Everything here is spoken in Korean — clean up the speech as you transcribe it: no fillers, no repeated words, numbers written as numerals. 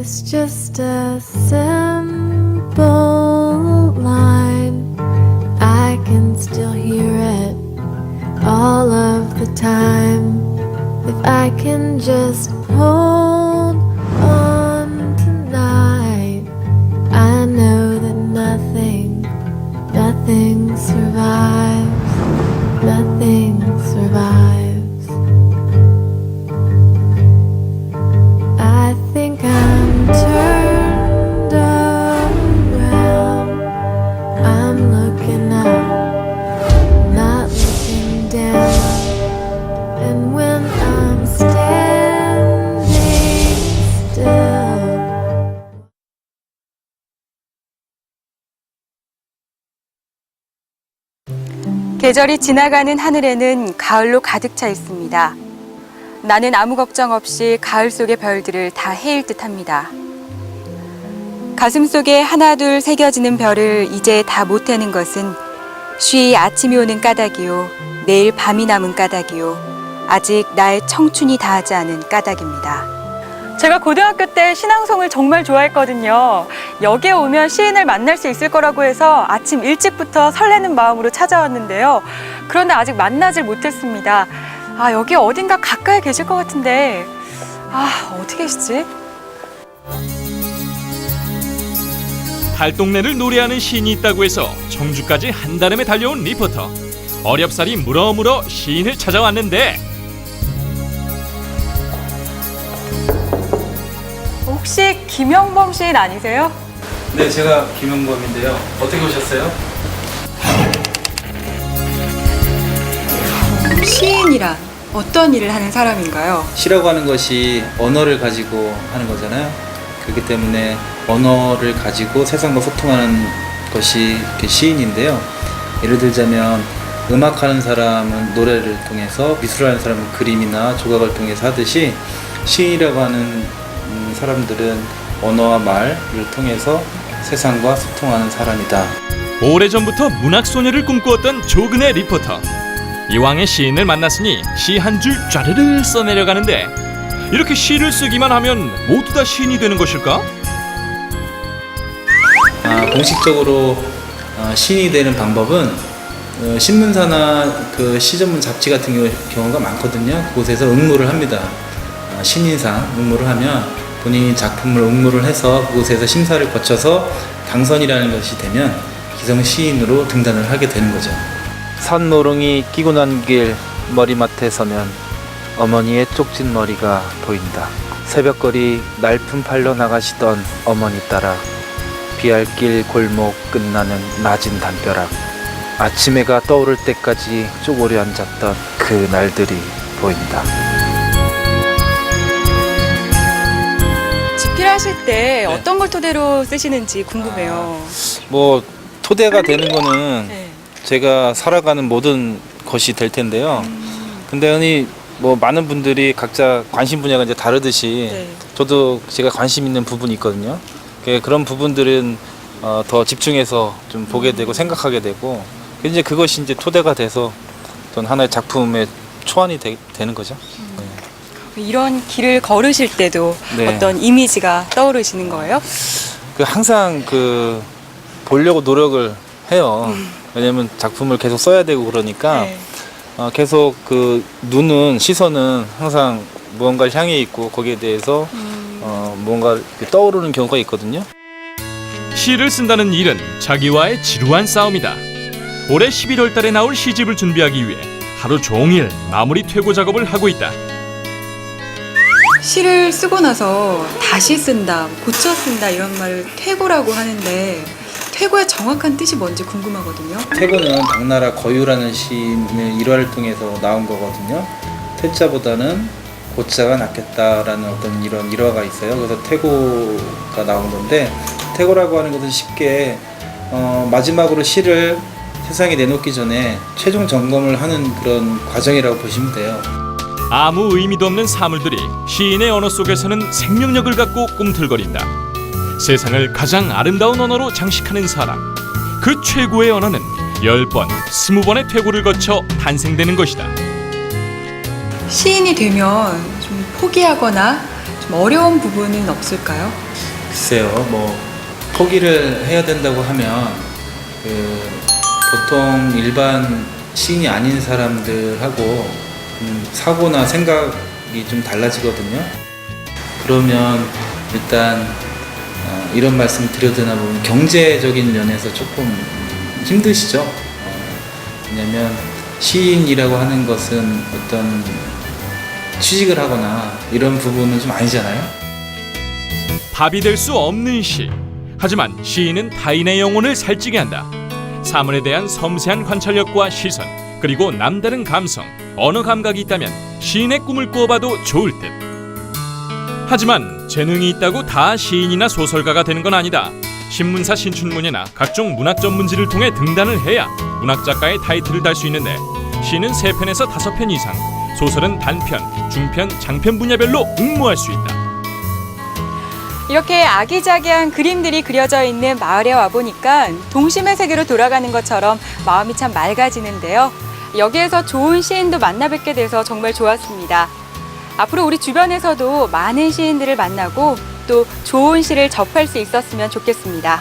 It's just a simple line. I can still hear it all of the time. If I can just hold on tonight, I know that nothing survives. Nothing survives. I think I'm turned around. I'm looking up, not looking down. And when I'm standing still, 계절이 지나가는 하늘에는 가을로 가득 차 있습니다. 나는 아무 걱정 없이 가을 속의 별들을 다 헤일 듯합니다. 가슴 속에 하나둘 새겨지는 별을 이제 다 못 해는 것은 쉬이 아침이 오는 까닭이요, 내일 밤이 남은 까닭이요, 아직 나의 청춘이 다하지 않은 까닭입니다. 제가 고등학교 때 신앙송을 정말 좋아했거든요. 여기에 오면 시인을 만날 수 있을 거라고 해서 아침 일찍부터 설레는 마음으로 찾아왔는데요. 그런데 아직 만나질 못했습니다. 여기 어딘가 가까이 계실 것 같은데 어디 계시지? 달동네를 노래하는 시인이 있다고 해서 청주까지 한달음에 달려온 리포터. 어렵사리 물어물어 시인을 찾아왔는데 혹시 김영범 시인 아니세요? 네, 제가 김영범인데요. 어떻게 오셨어요? 시인이란 어떤 일을 하는 사람인가요? 시라고 하는 것이 언어를 가지고 하는 거잖아요. 그렇기 때문에 언어를 가지고 세상과 소통하는 것이 시인인데요. 예를 들자면 음악하는 사람은 노래를 통해서, 미술하는 사람은 그림이나 조각을 통해서 하듯이 시인이라고 하는 사람들은 언어와 말을 통해서 세상과 소통하는 사람이다. 오래전부터 문학소녀를 꿈꾸었던 조근의 리포터. 이왕의 시인을 만났으니 시 한 줄 쫘르르 써내려가는데 이렇게 시를 쓰기만 하면 모두 다 시인이 되는 것일까? 공식적으로 시인이 되는 방법은 신문사나 그 시전문 잡지 같은 경우가 많거든요. 그곳에서 응모를 합니다. 신인상 응모를 하면 본인이 작품을 응모를 해서 그곳에서 심사를 거쳐서 당선이라는 것이 되면 기성 시인으로 등단을 하게 되는 거죠. 산노릉이 끼고 난 길 머리맡에 서면 어머니의 쪽진 머리가 보인다. 새벽거리 날품 팔러 나가시던 어머니 따라 비알길 골목 끝나는 낮은 담벼락, 아침 해가 떠오를 때까지 쪼그려 앉았던 그 날들이 보인다. 집필하실 때 어떤 걸 토대로 쓰시는지 궁금해요. 뭐 토대가 되는 거는 네. 제가 살아가는 모든 것이 될 텐데요. 근데 뭐 많은 분들이 각자 관심 분야가 이제 다르듯이 네. 저도 제가 관심 있는 부분이 있거든요. 그런 부분들은 더 집중해서 좀 보게 되고 생각하게 되고, 이제 그것이 이제 토대가 돼서 어떤 하나의 작품의 초안이 되는 거죠. 이런 길을 걸으실 때도 네. 어떤 이미지가 떠오르시는 거예요? 항상 보려고 노력을 해요. 왜냐면 작품을 계속 써야 되고 그러니까 네. 계속 시선은 항상 무언가를 향해 있고 거기에 대해서 뭔가 떠오르는 경우가 있거든요. 시를 쓴다는 일은 자기와의 지루한 싸움이다. 올해 11월 달에 나올 시집을 준비하기 위해 하루 종일 마무리 퇴고 작업을 하고 있다. 시를 쓰고 나서 다시 쓴다, 고쳐 쓴다 이런 말을 퇴고라고 하는데 퇴고의 정확한 뜻이 뭔지 궁금하거든요. 퇴고는 당나라 거유라는 시인의 일화를 통해서 나온 거거든요. 퇴자보다는 고자가 낫겠다라는 어떤 이런 일화가 있어요. 그래서 퇴고가 나온 건데, 퇴고라고 하는 것은 쉽게 마지막으로 시를 세상에 내놓기 전에 최종 점검을 하는 그런 과정이라고 보시면 돼요. 아무 의미도 없는 사물들이 시인의 언어 속에서는 생명력을 갖고 꿈틀거린다. 세상을 가장 아름다운 언어로 장식하는 사람. 그 최고의 언어는 10번, 20번의 퇴고를 거쳐 탄생되는 것이다. 시인이 되면 좀 포기하거나 좀 어려운 부분은 없을까요? 글쎄요, 뭐 포기를 해야 된다고 하면 보통 일반 시인이 아닌 사람들하고 사고나 생각이 좀 달라지거든요. 그러면 일단 이런 말씀 드려도 되나 보면 경제적인 면에서 조금 힘드시죠. 왜냐면 시인이라고 하는 것은 어떤 취직을 하거나 이런 부분은 좀 아니잖아요. 밥이 될 수 없는 시. 하지만 시인은 타인의 영혼을 살찌게 한다. 사물에 대한 섬세한 관찰력과 시선, 그리고 남다른 감성, 언어 감각이 있다면 시인의 꿈을 꾸어봐도 좋을 듯. 하지만 재능이 있다고 다 시인이나 소설가가 되는 건 아니다. 신문사 신춘문예나 각종 문학 전문지를 통해 등단을 해야 문학작가의 타이틀을 달 수 있는데, 시는 3편에서 5편 이상, 소설은 단편, 중편, 장편 분야별로 응모할 수 있다. 이렇게 아기자기한 그림들이 그려져 있는 마을에 와보니까 동심의 세계로 돌아가는 것처럼 마음이 참 맑아지는데요. 여기에서 좋은 시인도 만나뵙게 돼서 정말 좋았습니다. 앞으로 우리 주변에서도 많은 시인들을 만나고 또 좋은 시를 접할 수 있었으면 좋겠습니다.